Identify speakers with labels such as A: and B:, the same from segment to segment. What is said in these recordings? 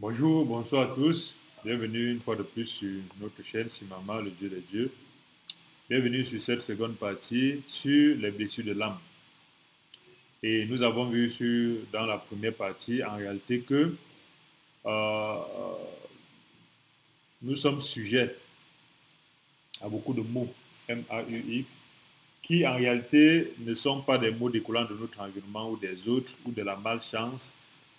A: Bonjour, bonsoir à tous. Bienvenue une fois de plus sur notre chaîne Simama, le Dieu des dieux. Bienvenue sur cette seconde partie sur les blessures de l'âme. Et nous avons vu dans la première partie en réalité que euh, nous sommes sujets à beaucoup de mots, M-A-U-X, qui en réalité ne sont pas des mots découlant de notre environnement ou des autres ou de la malchance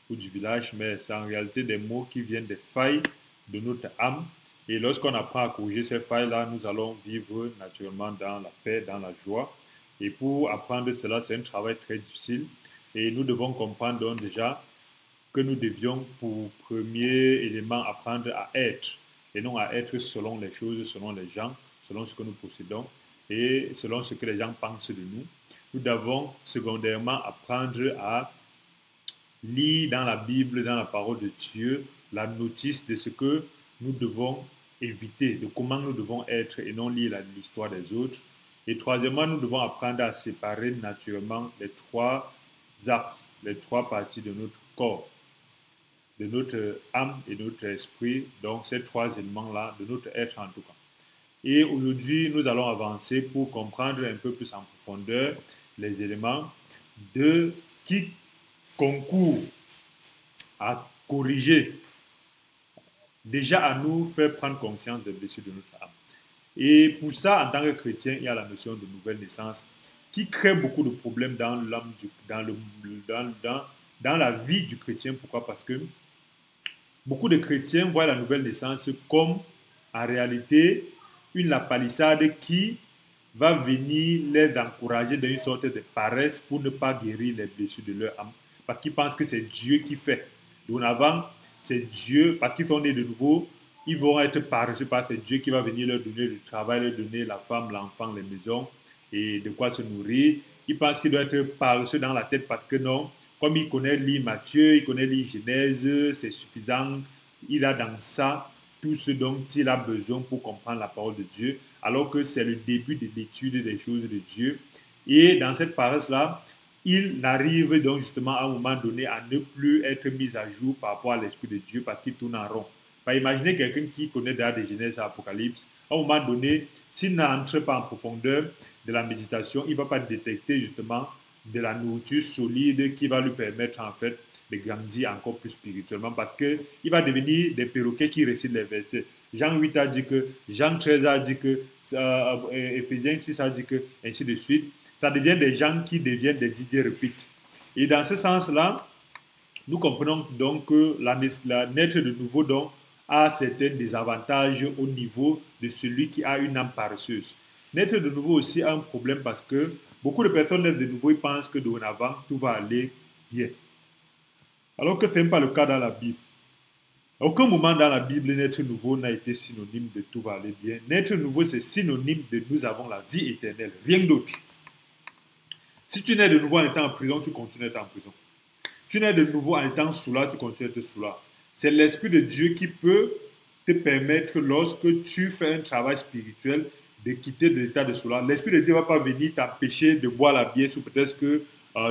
A: ou du village, mais c'est en réalité des mots qui viennent des failles de notre âme. Et lorsqu'on apprend à corriger ces failles-là, nous allons vivre naturellement dans la paix, dans la joie. Et pour apprendre cela, c'est un travail très difficile. Et nous devons comprendre donc déjà que nous devions, pour premier élément, apprendre à être, et non à être selon les choses, selon les gens, selon ce que nous possédons et selon ce que les gens pensent de nous. Nous devons, secondairement, apprendre à lire dans la Bible, dans la parole de Dieu, la notice de ce que nous devons éviter, de comment nous devons être et non lire l'histoire des autres. Et troisièmement, nous devons apprendre à séparer naturellement les trois axes, les trois parties de notre corps, de notre âme et de notre esprit, donc ces trois éléments-là, de notre être en tout cas. Et aujourd'hui, nous allons avancer pour comprendre un peu plus en profondeur les éléments qui concourent à corriger, déjà à nous faire prendre conscience des blessures de notre âme. Et pour ça, en tant que chrétien, il y a la notion de nouvelle naissance qui crée beaucoup de problèmes dans l'âme, dans la vie du chrétien. Pourquoi? Parce que beaucoup de chrétiens voient la nouvelle naissance comme, en réalité, une lapalissade qui va venir les encourager dans une sorte de paresse pour ne pas guérir les blessures de leur âme. Parce qu'ils pensent que c'est Dieu qui fait. Dorénavant, c'est Dieu, parce qu'ils sont nés de nouveau, ils vont être paresseux parce que c'est Dieu qui va venir leur donner le travail, leur donner la femme, l'enfant, les maisons et de quoi se nourrir. Ils pensent qu'ils doivent être paresseux dans la tête parce que non, comme il connaît lire Matthieu, il connaît lire Genèse, c'est suffisant. Il a dans ça tout ce dont il a besoin pour comprendre la parole de Dieu, alors que c'est le début de l'étude des choses de Dieu. Et dans cette paresse-là, il n'arrive donc justement à un moment donné à ne plus être mis à jour par rapport à l'Esprit de Dieu parce qu'il tourne en rond. Imaginez quelqu'un qui connaît déjà des Genèse et Apocalypse, à un moment donné, s'il n'entre pas en profondeur de la méditation, il ne va pas détecter justement de la nourriture solide qui va lui permettre en fait de grandir encore plus spirituellement parce qu'il va devenir des perroquets qui récitent les versets. Jean 8 a dit que, Jean 13 a dit que, Éphésiens 6 a dit que, ainsi de suite. Ça devient des gens qui deviennent des Didier Repeat. Et dans ce sens-là, nous comprenons donc que la naître de nouveau donc, a certains désavantages au niveau de celui qui a une âme paresseuse. Naître de nouveau aussi a un problème parce que beaucoup de personnes naissent de nouveau et pensent que dorénavant, tout va aller bien. Alors que ce n'est pas le cas dans la Bible. À aucun moment dans la Bible, naître nouveau n'a été synonyme de tout va aller bien. Naître nouveau, c'est synonyme de nous avons la vie éternelle, rien d'autre. Si tu nais de nouveau en étant en prison, tu continues à être en prison. Tu nais de nouveau en étant soulard, tu continues à être soulard. C'est l'Esprit de Dieu qui peut te permettre, lorsque tu fais un travail spirituel, de quitter de l'état de soulard. L'Esprit de Dieu ne va pas venir t'empêcher de boire la bière sous peut-être que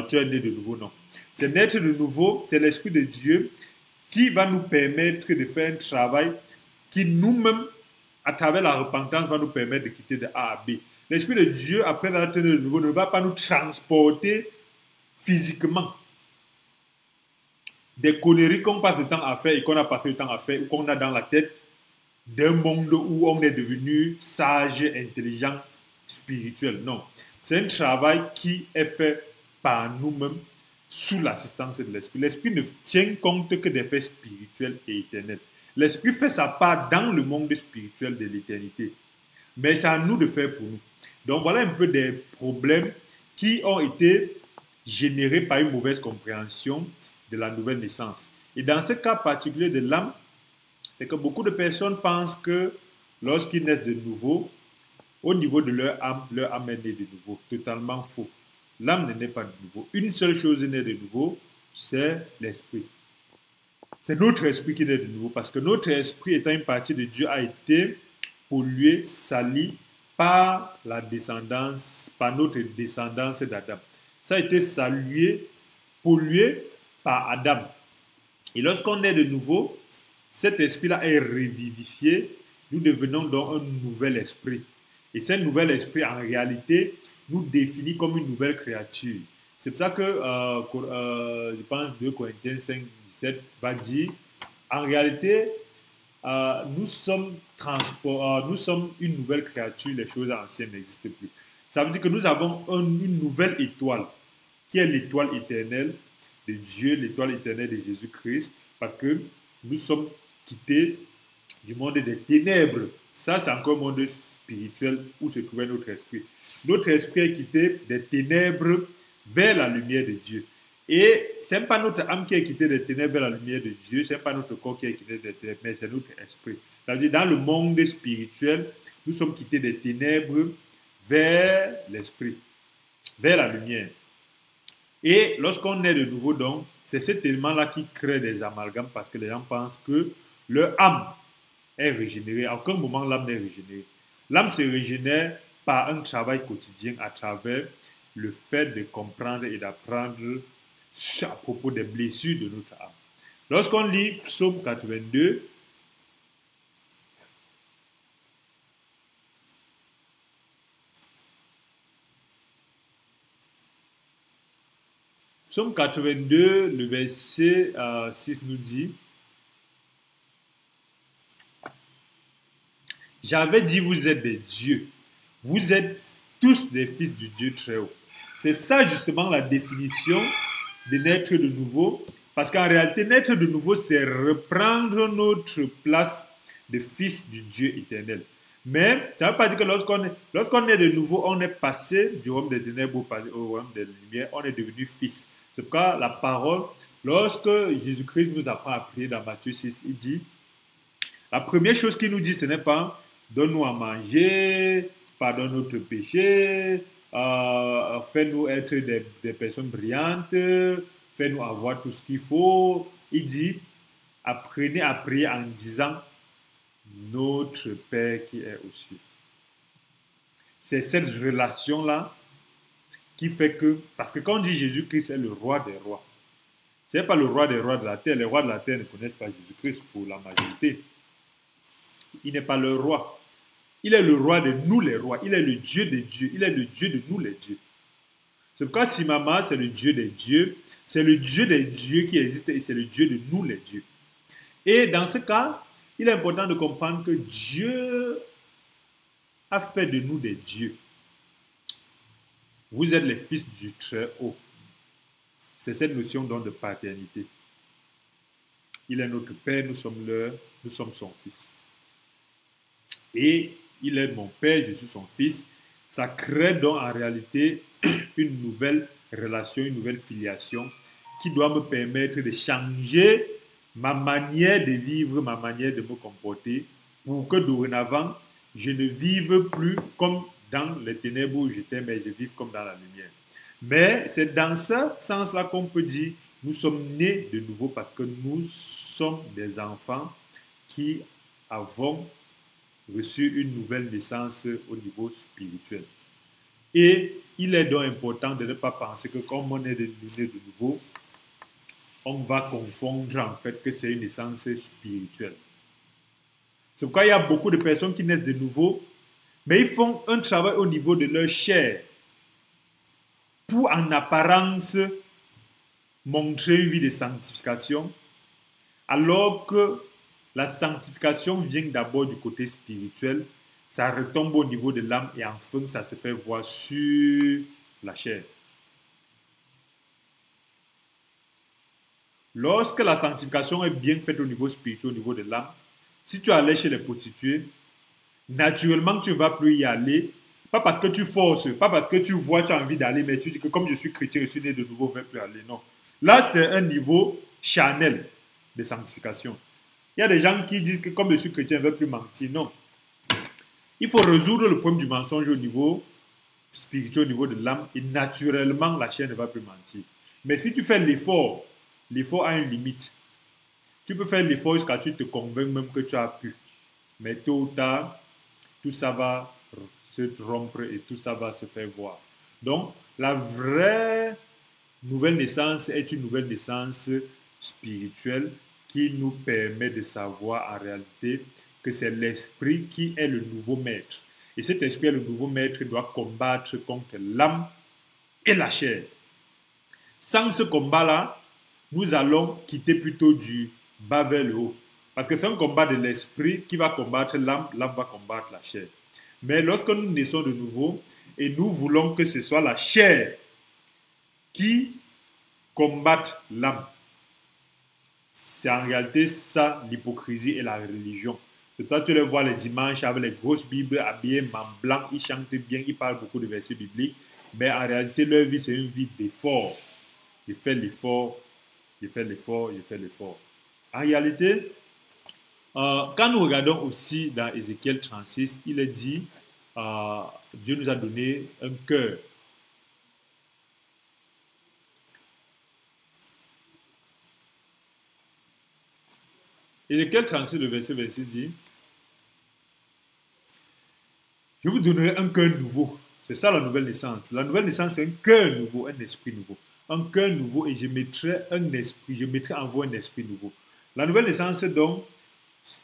A: tu es né de nouveau, non. C'est naître de nouveau, c'est l'Esprit de Dieu qui va nous permettre de faire un travail qui nous-mêmes, à travers la repentance, va nous permettre de quitter de A à B. L'Esprit de Dieu, après avoir été de nouveau, ne va pas nous transporter physiquement des conneries qu'on passe le temps à faire et qu'on a passé le temps à faire ou qu'on a dans la tête d'un monde où on est devenu sage, intelligent, spirituel. Non. C'est un travail qui est fait par nous-mêmes sous l'assistance de l'Esprit. L'Esprit ne tient compte que des faits spirituels et éternels. L'Esprit fait sa part dans le monde spirituel de l'éternité. Mais c'est à nous de faire pour nous. Donc voilà un peu des problèmes qui ont été générés par une mauvaise compréhension de la nouvelle naissance. Et dans ce cas particulier de l'âme, c'est que beaucoup de personnes pensent que lorsqu'ils naissent de nouveau, au niveau de leur âme est née de nouveau. Totalement faux. L'âme ne naît pas de nouveau. Une seule chose naît de nouveau, c'est l'esprit. C'est notre esprit qui naît de nouveau parce que notre esprit, étant une partie de Dieu, a été pollué, sali par la descendance, par notre descendance d'Adam. Ça a été salué, pollué par Adam. Et lorsqu'on est de nouveau, cet esprit-là est revivifié, nous devenons donc un nouvel esprit. Et ce nouvel esprit, en réalité, nous définit comme une nouvelle créature. C'est pour ça que, je pense, 2 Corinthiens 5, 17 va dire, en réalité, nous sommes une nouvelle créature, les choses anciennes n'existent plus. Ça veut dire que nous avons une nouvelle étoile, qui est l'étoile éternelle de Dieu, l'étoile éternelle de Jésus-Christ, parce que nous sommes quittés du monde des ténèbres. Ça, c'est encore un monde spirituel où se trouvait notre esprit. Notre esprit est quitté des ténèbres vers la lumière de Dieu. Et ce n'est pas notre âme qui est quittée des ténèbres vers la lumière de Dieu, ce n'est pas notre corps qui est quitté des ténèbres, mais c'est notre esprit. C'est-à-dire, dans le monde spirituel, nous sommes quittés des ténèbres vers l'esprit, vers la lumière. Et lorsqu'on est de nouveau, donc, c'est cet élément-là qui crée des amalgames parce que les gens pensent que leur âme est régénérée. À aucun moment, l'âme n'est régénérée. L'âme se régénère par un travail quotidien à travers le fait de comprendre et d'apprendre à propos des blessures de notre âme. Lorsqu'on lit Psaume 82, Psaume 82, le verset 6 nous dit, j'avais dit, vous êtes des dieux, vous êtes tous des fils du Dieu très haut. C'est ça justement la définition de naître de nouveau, parce qu'en réalité, naître de nouveau, c'est reprendre notre place de fils du Dieu éternel. Mais ça ne veut pas dire que lorsqu'on est de nouveau, on est passé du royaume des ténèbres au royaume des lumières, on est devenu fils. C'est pourquoi la parole, lorsque Jésus-Christ nous apprend à prier dans Matthieu 6, il dit, la première chose qu'il nous dit, ce n'est pas donne-nous à manger, pardonne notre péché, fais-nous être des personnes brillantes, fais-nous avoir tout ce qu'il faut. Il dit, apprenez à prier en disant, notre Père qui est aux cieux. C'est cette relation-là qui fait que, parce que quand on dit Jésus-Christ est le roi des rois, ce n'est pas le roi des rois de la terre. Les rois de la terre ne connaissent pas Jésus-Christ pour la majorité. Il n'est pas le roi. Il est le roi de nous les rois. Il est le Dieu des dieux. Il est le Dieu de nous les dieux. C'est pourquoi Simama, c'est le Dieu des dieux. C'est le Dieu des dieux qui existe et c'est le Dieu de nous les dieux. Et dans ce cas, il est important de comprendre que Dieu a fait de nous des dieux. Vous êtes les fils du Très-Haut. C'est cette notion donc de paternité. Il est notre Père, nous sommes son Fils. Et il est mon Père, je suis son Fils. Ça crée donc en réalité une nouvelle relation, une nouvelle filiation qui doit me permettre de changer ma manière de vivre, ma manière de me comporter pour que dorénavant, je ne vive plus comme dans les ténèbres où j'étais, mais je vive comme dans la lumière. Mais c'est dans ce sens-là qu'on peut dire nous sommes nés de nouveau parce que nous sommes des enfants qui avons reçu une nouvelle naissance au niveau spirituel. Et il est donc important de ne pas penser que comme on est né de nouveau, on va confondre en fait que c'est une naissance spirituelle. C'est pourquoi il y a beaucoup de personnes qui naissent de nouveau, mais ils font un travail au niveau de leur chair pour en apparence montrer une vie de sanctification, alors que la sanctification vient d'abord du côté spirituel, ça retombe au niveau de l'âme et enfin ça se fait voir sur la chair. Lorsque la sanctification est bien faite au niveau spirituel, au niveau de l'âme, si tu allais chez les prostituées, naturellement tu ne vas plus y aller, pas parce que tu forces, pas parce que tu vois, tu as envie d'aller, mais tu dis que comme je suis chrétien, je suis né de nouveau, je ne vais plus aller. Non. Là, c'est un niveau charnel de sanctification. Il y a des gens qui disent que comme je suis chrétien, je ne vais plus mentir. Non. Il faut résoudre le problème du mensonge au niveau spirituel, au niveau de l'âme, et naturellement, la chair ne va plus mentir. Mais si tu fais l'effort, l'effort a une limite. Tu peux faire l'effort jusqu'à ce que tu te convainques même que tu as pu. Mais tôt ou tard, tout ça va se rompre et tout ça va se faire voir. Donc, la vraie nouvelle naissance est une nouvelle naissance spirituelle qui nous permet de savoir en réalité que c'est l'esprit qui est le nouveau maître. Et cet esprit, le nouveau maître, doit combattre contre l'âme et la chair. Sans ce combat-là, nous allons quitter plutôt du bas vers le haut. Parce que c'est un combat de l'esprit qui va combattre l'âme, l'âme va combattre la chair. Mais lorsque nous naissons de nouveau et nous voulons que ce soit la chair qui combatte l'âme, c'est en réalité ça l'hypocrisie et la religion. C'est toi, tu les vois les dimanches avec les grosses Bibles habillées en blanc, ils chantent bien, ils parlent beaucoup de versets bibliques, mais en réalité, leur vie, c'est une vie d'effort. Je fais l'effort, je fais l'effort, je fais l'effort. En réalité, quand nous regardons aussi dans Ézéchiel 36, il est dit, Dieu nous a donné un cœur. Ézéchiel 36, le verset 26 dit, je vous donnerai un cœur nouveau. C'est ça la nouvelle naissance. La nouvelle naissance, c'est un cœur nouveau, un esprit nouveau. Un cœur nouveau et je mettrai un esprit, je mettrai en vous un esprit nouveau. La nouvelle naissance, donc,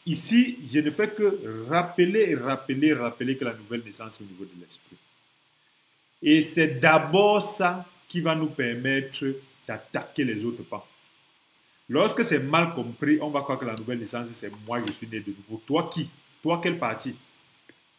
A: ici, je ne fais que rappeler que la nouvelle naissance est au niveau de l'esprit. Et c'est d'abord ça qui va nous permettre d'attaquer les autres pas. Lorsque c'est mal compris, on va croire que la nouvelle naissance, c'est moi, je suis né de nouveau. Toi qui? Toi, quelle partie?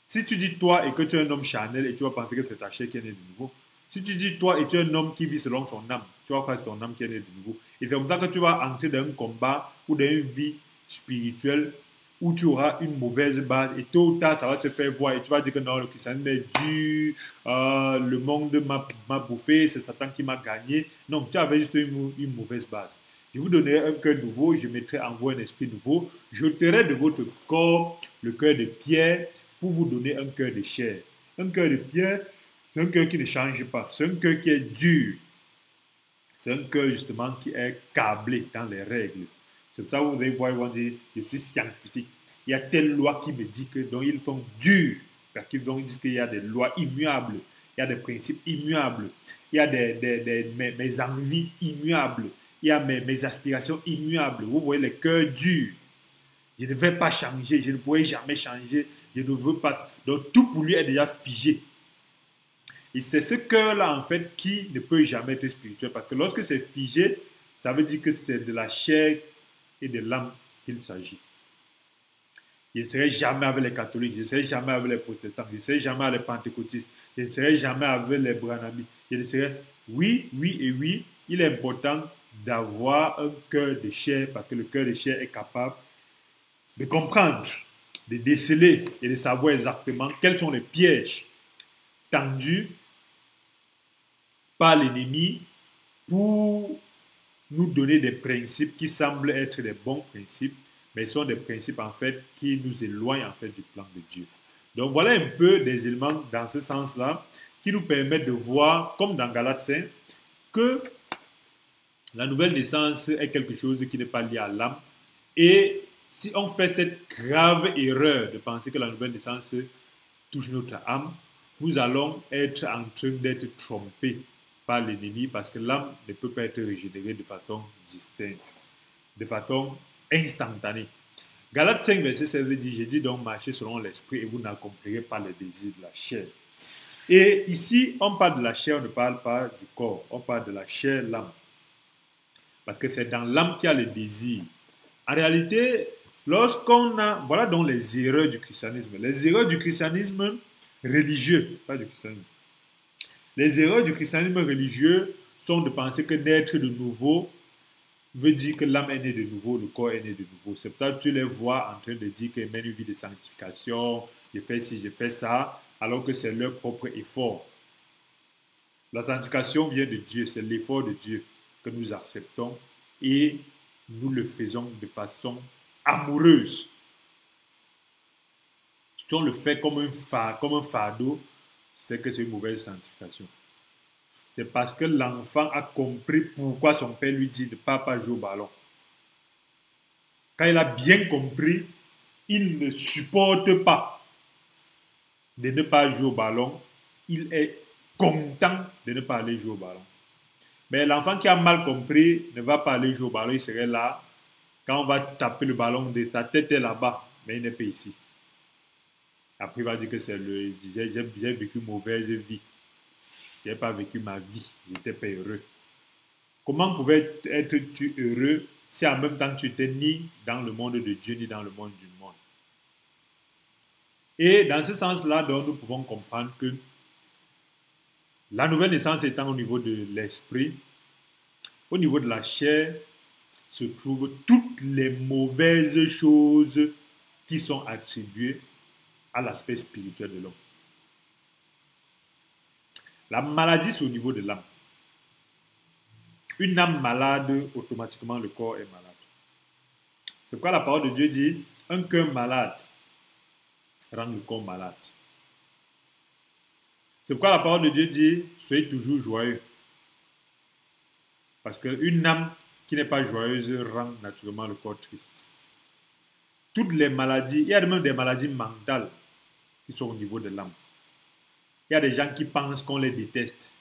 A: Si tu dis toi et que tu es un homme charnel et tu vas penser que c'est ta chair qui est née de nouveau. Si tu dis toi et tu es un homme qui vit selon son âme, tu vas croire que c'est ton âme qui est née de nouveau. Et c'est comme ça que tu vas entrer dans un combat ou dans une vie spirituelle où tu auras une mauvaise base et tôt ou tard ça va se faire voir et tu vas dire que non, le christianisme est dur, le monde m'a bouffé, c'est Satan qui m'a gagné. Non, tu avais juste une mauvaise base. Je vous donnerai un cœur nouveau, je mettrai en vous un esprit nouveau, j'ôterai de votre corps le cœur de pierre pour vous donner un cœur de chair. Un cœur de pierre, c'est un cœur qui ne change pas, c'est un cœur qui est dur. C'est un cœur justement qui est câblé dans les règles. C'est pour ça que vous allez voir, ils vont dire, je suis scientifique. Il y a telle loi qui me dit que, donc ils sont durs. Parce qu'ils disent qu'il y a des lois immuables, il y a des principes immuables, il y a mes envies immuables, il y a mes aspirations immuables. Vous voyez les cœurs durs. Je ne vais pas changer, je ne pourrai jamais changer, je ne veux pas. Donc tout pour lui est déjà figé. Et c'est ce cœur-là, en fait, qui ne peut jamais être spirituel. Parce que lorsque c'est figé, ça veut dire que c'est de la chair et de l'âme qu'il s'agit. Je ne serai jamais avec les catholiques, je ne serai jamais avec les protestants, je ne serai jamais avec les pentecôtistes, je ne serai jamais avec les branhamites. Je ne serai... Oui, oui et oui, il est important d'avoir un cœur de chair parce que le cœur de chair est capable de comprendre, de déceler et de savoir exactement quels sont les pièges tendus par l'ennemi pour nous donner des principes qui semblent être des bons principes, mais sont des principes en fait qui nous éloignent en fait du plan de Dieu. Donc voilà un peu des éléments dans ce sens-là qui nous permettent de voir, comme dans Galates 5, que la nouvelle naissance est quelque chose qui n'est pas lié à l'âme. Et si on fait cette grave erreur de penser que la nouvelle naissance touche notre âme, nous allons être en train d'être trompés par l'ennemi parce que l'âme ne peut pas être régénérée de façon distincte, de façon instantanée. Galates 5, verset 16 dit, j'ai dit donc marchez selon l'esprit et vous n'accomplirez pas les désirs de la chair. Et ici, on parle de la chair, on ne parle pas du corps, on parle de la chair, l'âme. Parce que c'est dans l'âme qu'il y a le désir. En réalité, lorsqu'on a, voilà donc les erreurs du christianisme. Les erreurs du christianisme religieux, pas du christianisme. Les erreurs du christianisme religieux sont de penser que naître de nouveau veut dire que l'âme est née de nouveau, le corps est né de nouveau. C'est pour ça que tu les vois en train de dire qu'ils mènent une vie de sanctification, je fais ci, je fais ça, alors que c'est leur propre effort. La sanctification vient de Dieu, c'est l'effort de Dieu que nous acceptons et nous le faisons de façon amoureuse. Si on le fait comme un fardeau, c'est que c'est une mauvaise sanctification. C'est parce que l'enfant a compris pourquoi son père lui dit de ne pas jouer au ballon. Quand il a bien compris, il ne supporte pas de ne pas jouer au ballon. Il est content de ne pas aller jouer au ballon. Mais l'enfant qui a mal compris ne va pas aller jouer au ballon, il serait là Quand on va taper le ballon, ta tête est là-bas, mais il n'est pas ici. Après, il va dire que c'est j'ai vécu une mauvaise vie. Je n'ai pas vécu ma vie. Je n'étais pas heureux. Comment être-tu heureux si en même temps tu n'étais ni dans le monde de Dieu, ni dans le monde du monde? Et dans ce sens-là, donc, nous pouvons comprendre que la nouvelle naissance étant au niveau de l'esprit, au niveau de la chair, se trouvent toutes les mauvaises choses qui sont attribuées à l'aspect spirituel de l'homme. La maladie, c'est au niveau de l'âme. Une âme malade, automatiquement le corps est malade. C'est quoi la parole de Dieu dit? Un cœur malade rend le corps malade. C'est pourquoi la parole de Dieu dit, soyez toujours joyeux. Parce qu'une âme qui n'est pas joyeuse rend naturellement le corps triste. Toutes les maladies, il y a même des maladies mentales qui sont au niveau de l'âme. Il y a des gens qui pensent qu'on les déteste.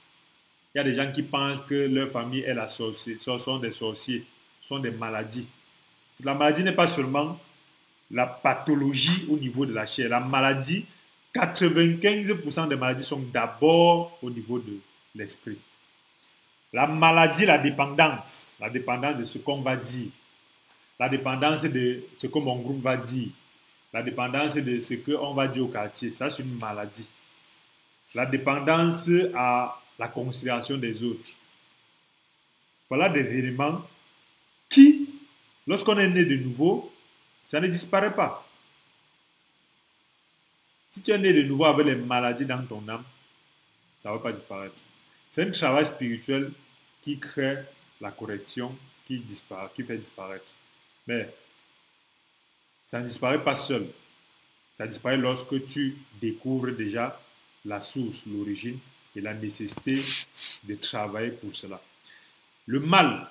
A: Il y a des gens qui pensent que leur famille est la sorcière, sont des sorciers, sont des maladies. La maladie n'est pas seulement la pathologie au niveau de la chair. La maladie, 95% des maladies sont d'abord au niveau de l'esprit. La maladie, la dépendance de ce qu'on va dire, la dépendance de ce que mon groupe va dire, la dépendance de ce qu'on va dire au quartier, ça c'est une maladie. La dépendance à la considération des autres. Voilà des éléments qui, lorsqu'on est né de nouveau, ça ne disparaît pas. Si tu es né de nouveau avec les maladies dans ton âme, ça ne va pas disparaître. C'est un travail spirituel qui crée la correction, qui fait disparaître. Mais ça ne disparaît pas seul. Ça disparaît lorsque tu découvres déjà la source, l'origine et la nécessité de travailler pour cela. Le mal.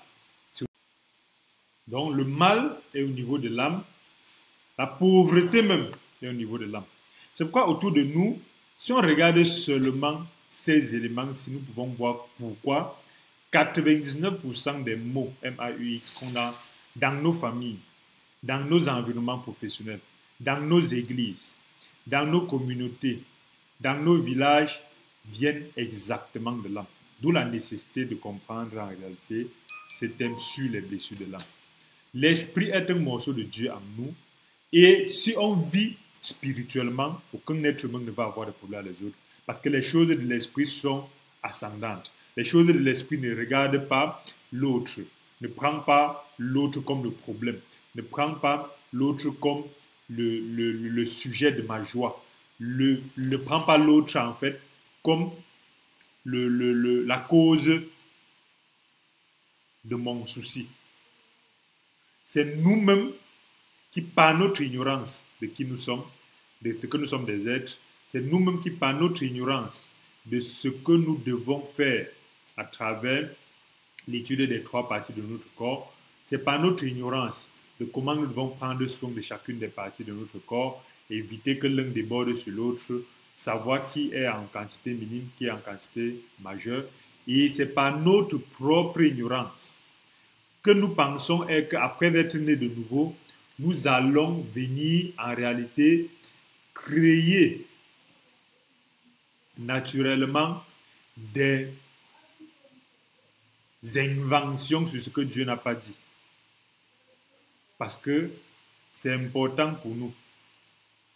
A: Donc le mal est au niveau de l'âme. La pauvreté même est au niveau de l'âme. C'est pourquoi autour de nous, si on regarde seulement ces éléments, si nous pouvons voir pourquoi 99% des mots MAUX qu'on a dans nos familles, dans nos environnements professionnels, dans nos églises, dans nos communautés, dans nos villages, viennent exactement de l'âme. D'où la nécessité de comprendre en réalité ce thème sur les blessures de l'âme. L'esprit est un morceau de Dieu en nous. Et si on vit spirituellement, aucun être humain ne va avoir de problème avec les autres. Parce que les choses de l'esprit sont ascendantes. Les choses de l'esprit ne regardent pas l'autre. Ne prend pas l'autre comme le problème. Ne prend pas l'autre comme le sujet de ma joie. Ne prend pas l'autre en fait comme la cause de mon souci. C'est nous-mêmes qui, par notre ignorance de qui nous sommes, de ce que nous sommes des êtres, c'est nous-mêmes qui, par notre ignorance de ce que nous devons faire à travers l'étude des 3 parties de notre corps, c'est par notre ignorance de comment nous devons prendre soin de chacune des parties de notre corps, éviter que l'un déborde sur l'autre, savoir qui est en quantité minime, qui est en quantité majeure. Et c'est par notre propre ignorance que nous pensons qu'après être nés de nouveau, nous allons venir en réalité créer naturellement des inventions sur ce que Dieu n'a pas dit. Parce que c'est important pour nous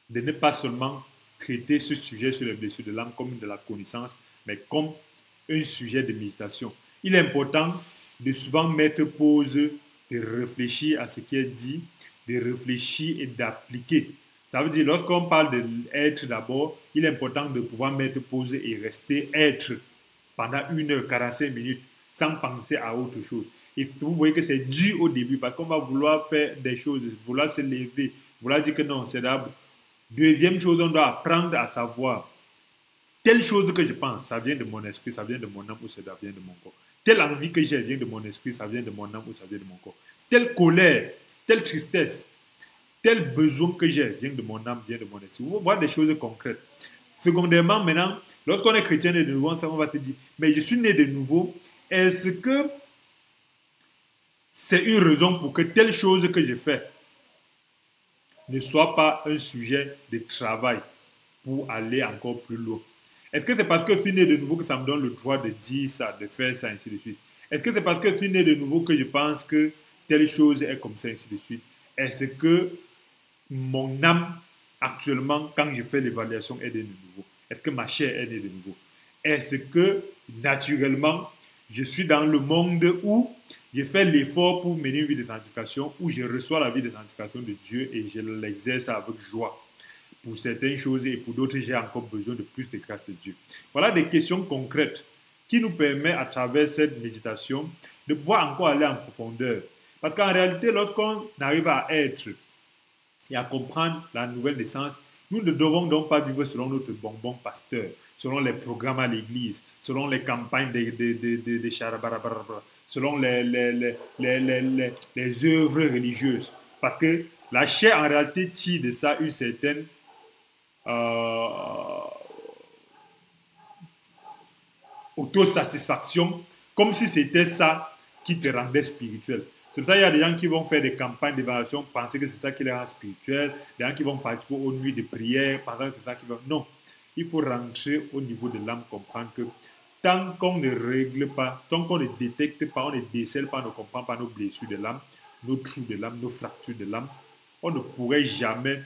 A: de ne pas seulement traiter ce sujet sur les blessures de l'âme comme de la connaissance, mais comme un sujet de méditation. Il est important de souvent mettre pause, de réfléchir à ce qui est dit, de réfléchir et d'appliquer. Ça veut dire, lorsqu'on parle d'être d'abord, il est important de pouvoir mettre pause et rester être pendant 1h45 minutes sans penser à autre chose. Et vous voyez que c'est dur au début parce qu'on va vouloir faire des choses, vouloir se lever, vouloir dire que non, c'est d'abord. Deuxième chose, on doit apprendre à savoir telle chose que je pense, ça vient de mon esprit, ça vient de mon âme ou ça vient de mon corps. Telle envie que j'ai vient de mon esprit, ça vient de mon âme ou ça vient de mon corps. Telle colère, telle tristesse, tel besoin que j'ai vient de mon âme, vient de mon esprit. Vous voyez des choses concrètes. Secondairement, maintenant, lorsqu'on est chrétien né de nouveau, on va te dire, mais je suis né de nouveau, est-ce que c'est une raison pour que telle chose que je fais ne soit pas un sujet de travail pour aller encore plus loin. Est-ce que c'est parce que je suis né de nouveau que ça me donne le droit de dire ça, de faire ça, ainsi de suite? Est-ce que c'est parce que je suis né de nouveau que je pense que telle chose est comme ça, ainsi de suite? Est-ce que mon âme, actuellement, quand je fais l'évaluation, est née de nouveau? Est-ce que ma chair est née de nouveau? Est-ce que, naturellement, je suis dans le monde où je fais l'effort pour mener une vie de sanctification, où je reçois la vie de sanctification de Dieu et je l'exerce avec joie? Pour certaines choses et pour d'autres, j'ai encore besoin de plus de grâce de Dieu. Voilà des questions concrètes qui nous permettent, à travers cette méditation, de pouvoir encore aller en profondeur. Parce qu'en réalité, lorsqu'on arrive à être et à comprendre la nouvelle naissance, nous ne devons donc pas vivre selon notre bonbon pasteur, selon les programmes à l'église, selon les campagnes de charabarabara, selon les œuvres religieuses. Parce que la chair, en réalité, tire de ça une certaine euh, autosatisfaction, comme si c'était ça qui te rendait spirituel. C'est pour ça qu'il y a des gens qui vont faire des campagnes d'évaluation, penser que c'est ça qui les rend spirituels, des gens qui vont participer aux nuits de prière, pensant que c'est ça qui va... Non, il faut rentrer au niveau de l'âme, comprendre que tant qu'on ne règle pas, tant qu'on ne détecte pas, on ne décèle pas, on ne comprend pas nos blessures de l'âme, nos trous de l'âme, nos fractures de l'âme, on ne pourrait jamais,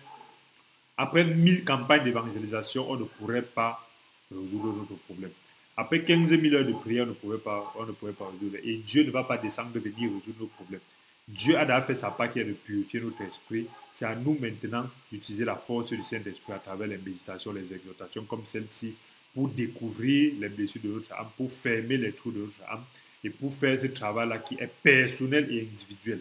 A: après 1000 campagnes d'évangélisation, on ne pourrait pas résoudre notre problème. Après 15 000 heures de prière, on ne pouvait pas résoudre. Et Dieu ne va pas descendre de venir résoudre nos problèmes. Dieu a déjà fait sa part qui est de purifier notre esprit. C'est à nous maintenant d'utiliser la force du Saint-Esprit à travers les méditations, les exhortations comme celle-ci pour découvrir les blessures de notre âme, pour fermer les trous de notre âme et pour faire ce travail-là qui est personnel et individuel.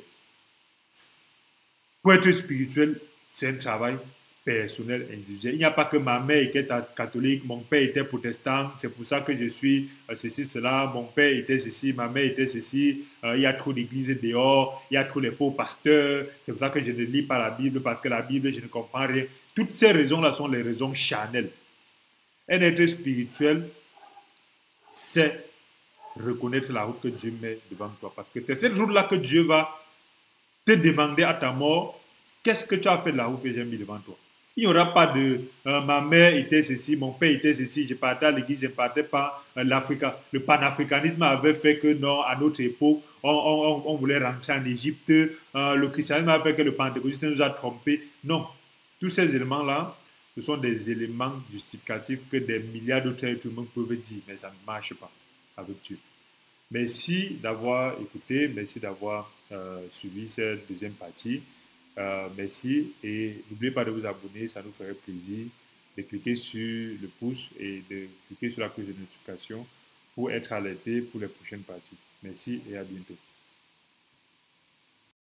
A: Pour être spirituel, c'est un travail personnel, individuel. Il n'y a pas que ma mère était catholique, mon père était protestant, c'est pour ça que je suis ceci, cela, mon père était ceci, ma mère était ceci, il y a trop d'églises dehors, il y a trop de faux pasteurs, c'est pour ça que je ne lis pas la Bible, parce que la Bible, je ne comprends rien. Toutes ces raisons-là sont les raisons charnelles. Un être spirituel, c'est reconnaître la route que Dieu met devant toi, parce que c'est ce jour-là que Dieu va te demander à ta mort, qu'est-ce que tu as fait de la route que j'ai mis devant toi? Il n'y aura pas de ma mère était ceci, mon père était ceci, je partais à l'église, je ne partais pas l'Afrique. Le panafricanisme avait fait que non, à notre époque, on voulait rentrer en Égypte. Le christianisme a fait que le pentecôtiste nous a trompés. Non, tous ces éléments-là, ce sont des éléments justificatifs que des milliards d'autres êtres humains peuvent dire, mais ça ne marche pas avec Dieu. Merci d'avoir écouté, merci d'avoir suivi cette deuxième partie. Merci et n'oubliez pas de vous abonner, ça nous ferait plaisir de cliquer sur le pouce et de cliquer sur la cloche de notification pour être alerté pour les prochaines parties. Merci et à bientôt.